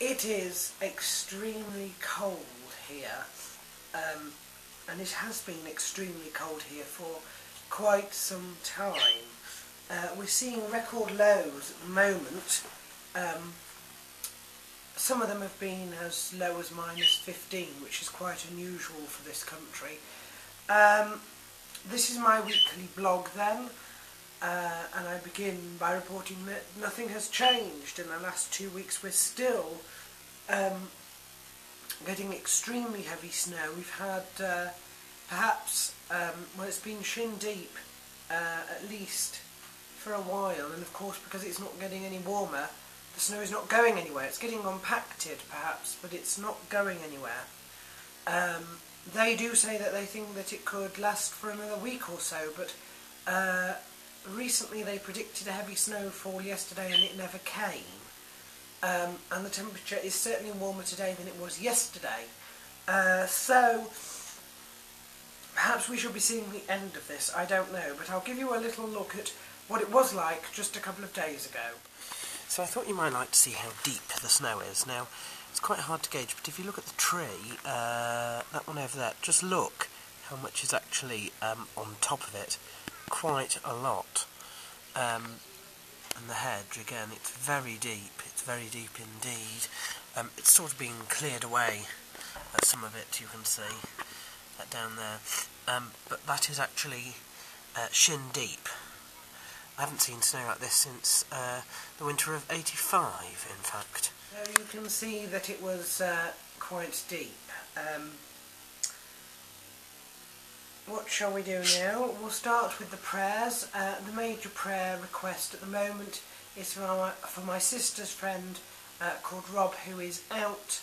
It is extremely cold here, and it has been extremely cold here for quite some time. We're seeing record lows at the moment. Some of them have been as low as -15, which is quite unusual for this country. This is my weekly blog then, and I begin by reporting that nothing has changed in the last 2 weeks. We're still getting extremely heavy snow. We've had perhaps, well, it's been shin deep at least for a while, and of course because it's not getting any warmer, the snow is not going anywhere. It's getting compacted perhaps, but it's not going anywhere. They do say that they think that it could last for another week or so, but recently they predicted a heavy snowfall yesterday and it never came. And the temperature is certainly warmer today than it was yesterday. So perhaps we should be seeing the end of this, I don't know, but I'll give you a little look at what it was like just a couple of days ago. So I thought you might like to see how deep the snow is. Now, it's quite hard to gauge, but if you look at the tree, that one over there, just look how much is actually on top of it. Quite a lot. And the hedge, again, it's very deep indeed. It's sort of been cleared away, some of it you can see, down there. But that is actually shin deep. I haven't seen snow like this since the winter of '85, in fact. So you can see that it was quite deep. What shall we do now? We'll start with the prayers. The major prayer request at the moment is for my sister's friend called Rob, who is out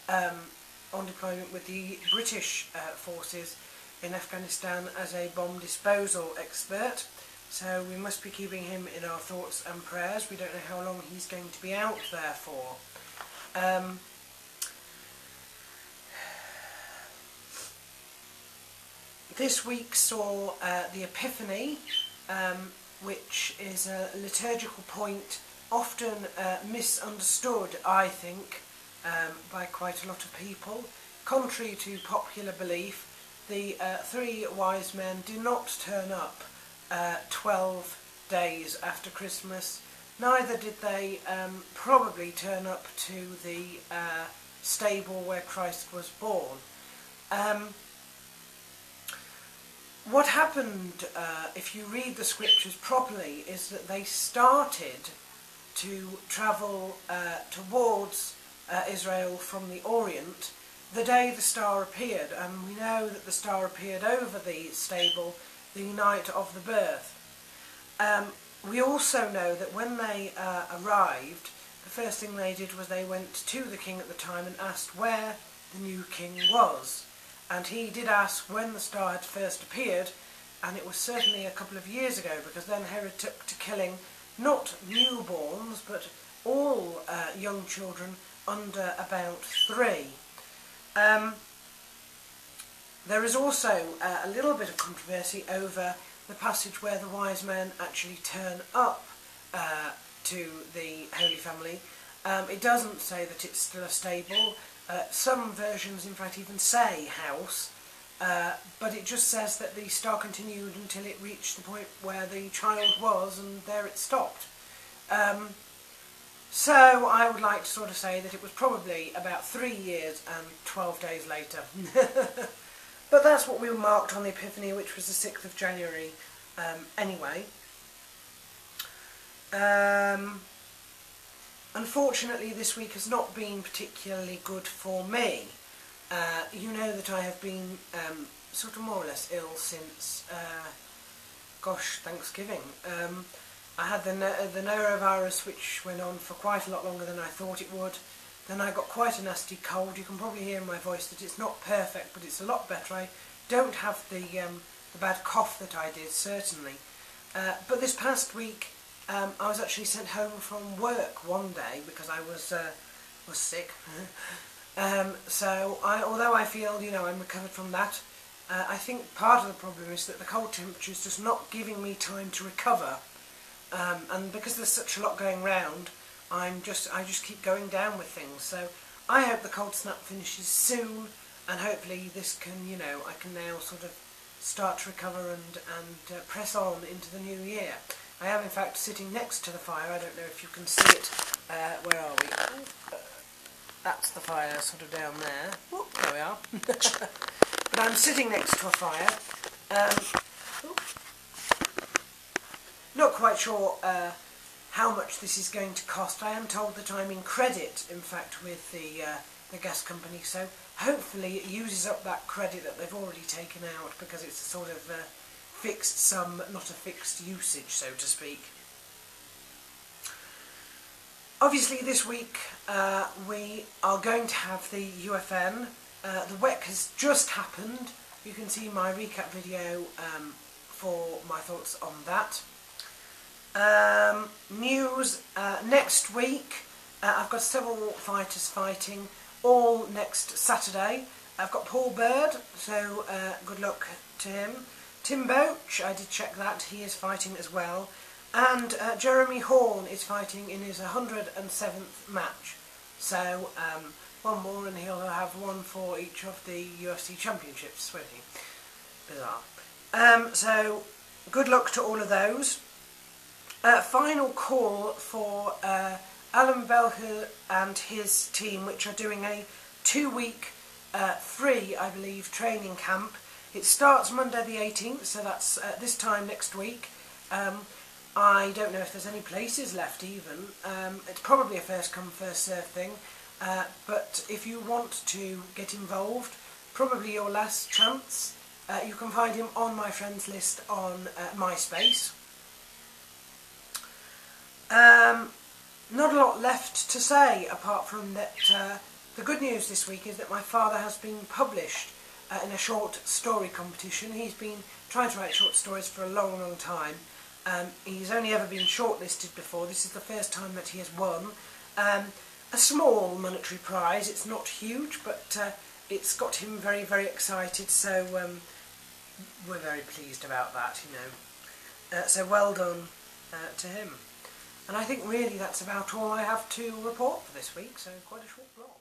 on deployment with the British forces in Afghanistan as a bomb disposal expert. So we must be keeping him in our thoughts and prayers. We don't know how long he's going to be out there for. This week saw the Epiphany, which is a liturgical point often misunderstood, I think, by quite a lot of people. Contrary to popular belief, the three wise men do not turn up 12 days after Christmas. Neither did they probably turn up to the stable where Christ was born. What happened, if you read the scriptures properly, is that they started to travel towards Israel from the Orient the day the star appeared, and we know that the star appeared over the stable the night of the birth. We also know that when they arrived, the first thing they did was they went to the king at the time and asked where the new king was. And he did ask when the star had first appeared, and it was certainly a couple of years ago, because then Herod took to killing not newborns, but all young children under about 3. There is also a little bit of controversy over the passage where the wise men actually turn up to the Holy Family. It doesn't say that it's still a stable. Some versions, in fact, even say house, but it just says that the star continued until it reached the point where the child was, and there it stopped. So I would like to sort of say that it was probably about 3 years and 12 days later. But that's what we marked on the Epiphany, which was the 6th of January anyway. Unfortunately, this week has not been particularly good for me. You know that I have been sort of more or less ill since, Thanksgiving. I had the norovirus, which went on for quite a lot longer than I thought it would. Then I got quite a nasty cold. You can probably hear in my voice that it's not perfect, but it's a lot better. I don't have the bad cough that I did, certainly. But this past week, I was actually sent home from work one day because I was sick. So although I feel, I'm recovered from that, I think part of the problem is that the cold temperature is just not giving me time to recover. And because there's such a lot going round, I just keep going down with things. So I hope the cold snap finishes soon, and hopefully this can, I can now sort of start to recover and press on into the new year. I am in fact sitting next to the fire. I don't know if you can see it. Where are we? That's the fire sort of down there. Oh, there we are. But I'm sitting next to a fire. Not quite sure how much this is going to cost. I am told that I'm in credit, in fact, with the gas company, so hopefully it uses up that credit that they've already taken out, because it's a sort of fixed sum, not a fixed usage, so to speak. Obviously this week we are going to have the UFN. The WEC has just happened. You can see my recap video for my thoughts on that. News next week. I've got several fighters fighting, all next Saturday. I've got Paul Bird, so good luck to him. Tim Boach, I did check that, he is fighting as well. And Jeremy Horn is fighting in his 107th match. So one more and he'll have one for each of the UFC championships, won't he? Bizarre. So good luck to all of those. Final call for Alan Belcher and his team, which are doing a 2-week free, I believe, training camp. It starts Monday the 18th, so that's this time next week. I don't know if there's any places left even. It's probably a first come first serve thing, but if you want to get involved, probably your last chance. You can find him on my friends list on MySpace. Not a lot left to say apart from that the good news this week is that my father has been published in a short story competition. He's been trying to write short stories for a long, long time. He's only ever been shortlisted before. This is the first time that he has won. A small monetary prize. It's not huge, but it's got him very, very excited, so we're very pleased about that, so well done to him. And I think really that's about all I have to report for this week, so quite a short vlog.